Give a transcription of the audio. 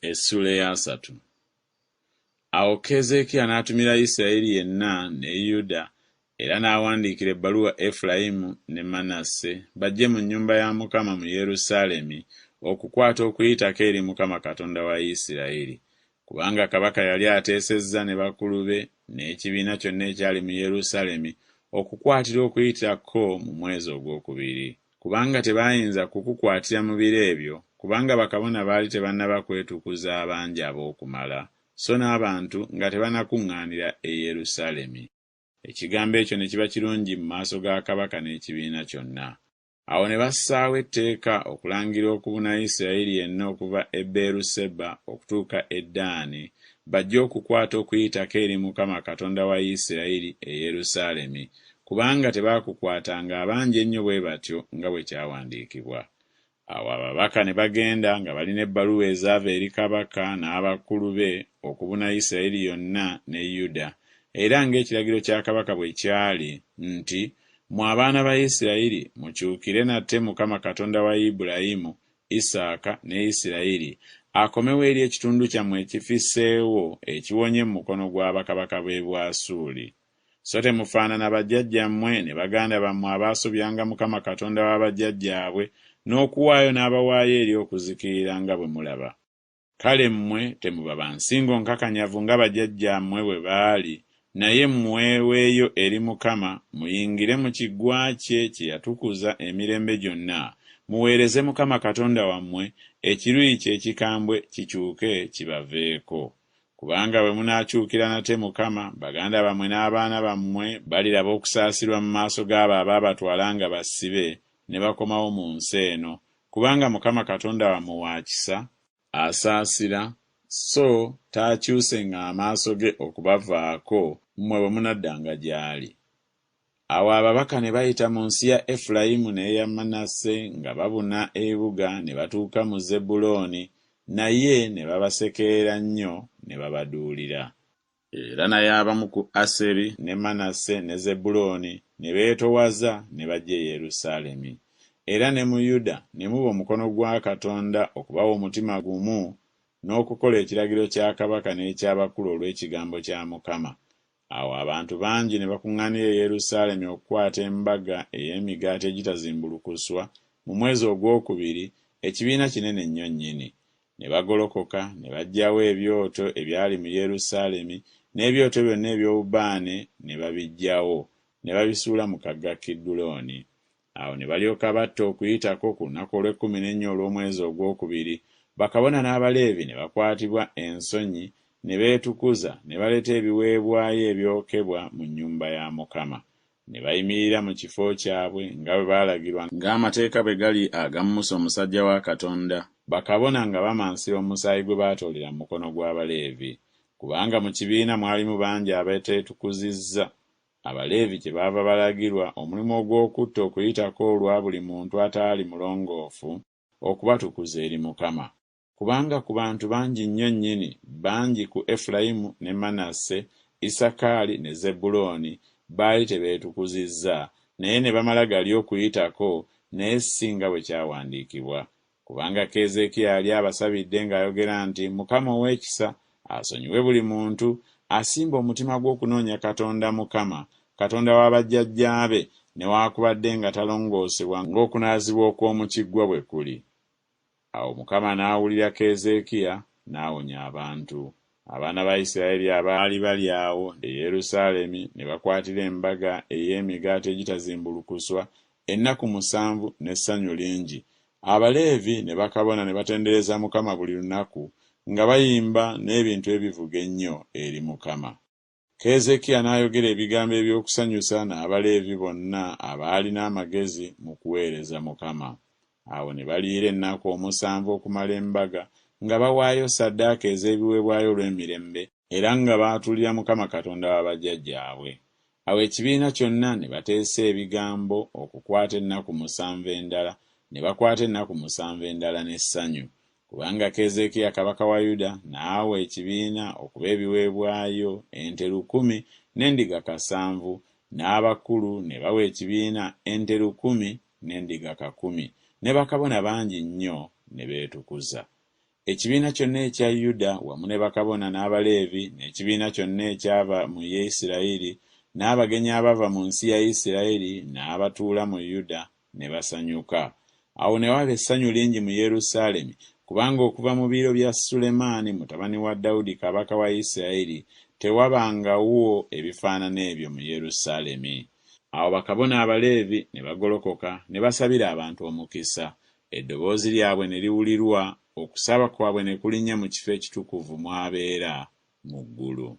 Essuula ya 3. Awo Keezeekiya n'atumira Isirayiri yenna ne Yuda era n'awandiikira ebbaluwa Efulayimu ne Manasse bajje mu nnyumba ya Mukama mu Yerusaalemi okukwata okuyitako eri Mukama Katonda wa Isirayiri, kubanga kabaka yali ateesezza ne bakulu be n'ekibiina kyonna ekyali mu Yerusaalemi okukwatira okuyitako mu mwezi ogwokubiri, kubanga tebaayinza kukukwatira mu biro ebyo kubanga bakabona baali tebannaba kwetukuza abangi ab'okumala, so n'abantu nga tebanakuŋŋaanira e Yerusaalemi. Ekigambo ekyo ne kiba kirungi mu maaso ga kabaka n'ekibiina kyonna. Awo ne bassaawo etteeka okulangira okubuna Isirayiri yenna okuva e Beeruseba okutuuka e Ddaani bajje okukwata okuyitako eri Mukama Katonda wa Isirayiri e Yerusaalemi, kubanga tebaakukwatanga abangi ennyo bwe batyo nga bwe kyawandiikibwa. Awo ababaka ne bagenda nga balina ebbaluwa ezaava eri kabaka n'abakulu be okubuna Isirayiri yonna ne Yuda, era ng'ekiragiro kya kabaka bwe kyali nti, "Mmwe abaana ba Isirayiri mukyukire nate Mukama Katonda wa Ibulayimu, Isaaka ne Isirayiri akomewo eri ekitundu kyammwe ekifisseewo ekiwonye mu mukono gw'abakabaka b'e Bwasuli. So temufaanana bajjajjammwe ne baganda bammwe abaasobyanga Mukama Katonda wa bajjajjaabwe n'okuwaayo n'abawaayo eri okuzikirira nga bwe mulaba. Kale mmwe temuba ba nsingo nkakanyavu nga bajjajjammwe bwe baali, naye muweeweeyo eri Mukama, muyingire mu kiggwa kye kye yatukuza emirembe gyonna, muweereze Mukama Katonda wammwe, ekiruyi kye ekikambwe kikyuke kibaveeko. Kubanga bwe munaakyukira nate Mukama, baganda bammwe n'abaana bammwe baliraba okusaasirwa mu maaso g'abo abaabatwala nga basibe ne bakomawo mu nsi eno, kubanga Mukama Katonda wammwe wa kisa, asaasira, so taakyusenga amaaso ge okubavaako mmwe bwe munaddanga gy'ali." Awo ababaka ne bayita mu nsi ya Efulayimu n'eya Manasse nga babuna ebibuga ne batuuka mu Zebbulooni, naye ne babasekerera nnyo ne babaduulira. Era naye abamu ku Aseri ne Manasse ne Zebbulooni ne beetowaza ne bajja e Yerusaalemi. Era ne mu Yuda ne muba omukono gwa Katonda okubawa omutima gumu n'okukola ekiragiro kya kabaka n'eky'abakulu olw'ekigambo kya Mukama. Awo abantu bangi ne bakuŋŋaanira e Yerusaalemi okukwata embaga ey'emigaati egitazimbulukuswa mu mwezi ogwokubiri, ekibiina kinene nnyo nnyini. Ne bagolokoka ne baggyawo ebyoto ebyali mu Yerusaalemi n'ebyoto byonna eby'obubaane ne babiggyawo ne babisuula mu kagga Kiddulooni. Awo ne balyoka batta okuyitako ku lunaku olw'14 olw'omwezi ogwokubiri, bakabona n'Abaleevi ne bakwatibwa ensonyi ne beetukuza ne baleeta ebiweebwayo ebyokebwa mu nnyumba ya Mukama. Ne bayimirira mu kifo kyabwe nga bwe baalagirwa ng'amateeka bwe gali aga Musa omusajja wa Katonda, bakabona nga bamansira omusaayi gwe baatoolera mu mukono gw'Abaleevi, kubanga mu kibiina mwalimu bangi abeeteetukuzizza. Abaleevi kyebaava balagirwa omulimu ogw'okutta okuyitako olwa buli muntu ataali mulongoofu okubatukuza eri Mukama, kubanga ku bantu bangi nnyo nnyini, bangi ku Efulayimu ne Manasse, Isakaali ne Zebbulooni baali tebeetukuzizza, naye ne bamala gali okuyitako, naye si nga bwe kyawandiikibwa. Kubanga Keezeekiya yali abasabidde ng'ayogera nti, "Mukama ow'ekisa asonyiwe buli muntu asimba omutima gw'okunoonya Katonda Mukama, Katonda wa bajjajjaabe, newaakubadde nga talongoosebwa ng'okunaazibwa okw'omu kiggwa bwe kuli." Awo Mukama n'awulira Keezeekiya n'awonya abantu. Abaana ba Isirayiri abaali bali awo e Yerusaalemi ne bakwatira embaga ey'emigaati egitazimbulukuswa ennaku 7 n'essanyu lingi. Abaleevi ne bakabona ne batendereza Mukama buli lunaku nga bayimba n'ebintu ebivuga ennyo eri Mukama. Keezeekiya n'ayogera ebigambo eby'okusanyusa n'Abaleevi bonna abaali n'amagezi mu kuweereza Mukama. Awo ne baliira ennaku 7 okumala embaga nga bawaayo ssaddaaka ez'ebiweebwayo olw'emirembe era nga baatuulira Mukama Katonda wa bajjajjaabwe. Awo ekibiina kyonna ne bateesa ebigambo okukwata ennaku 7 endala, ne bakwata ennaku 7 endala n'essanyu, kubanga Keezeekiya kabaka wa Yuda n'awa ekibiina okuba ebiweebwayo ente 1,000 n'endiga 700, n'abakulu ne bawa ekibiina ente 1,000 n'endiga 10, ne bakabona bangi nnyo ne beetukuza. Ekibiina kyonna ekya Yuda wamu ne bakabona n'Abaleevi n'ekibiina kyonna ekyava mu Isirayiri n'abagenyi abava mu nsi ya Isirayiri n'abatuula mu Yuda ne basanyuka. Awo ne waba essanyu lingi mu Yerusaalemi, kubanga okuva mu biro bya Sulemaani mutabani wa Dawudi kabaka wa Isirayiri tewabangawo ebifaanana ebyo mu Yerusaalemi. Awo bakabona Abaleevi ne bagolokoka ne basabira abantu omukisa. Eddoboozi lyabwe ne liwulirwa, okusaba kwabwe ne kulinnya mu kifo ekitukuvu mw'abeera mu ggulu.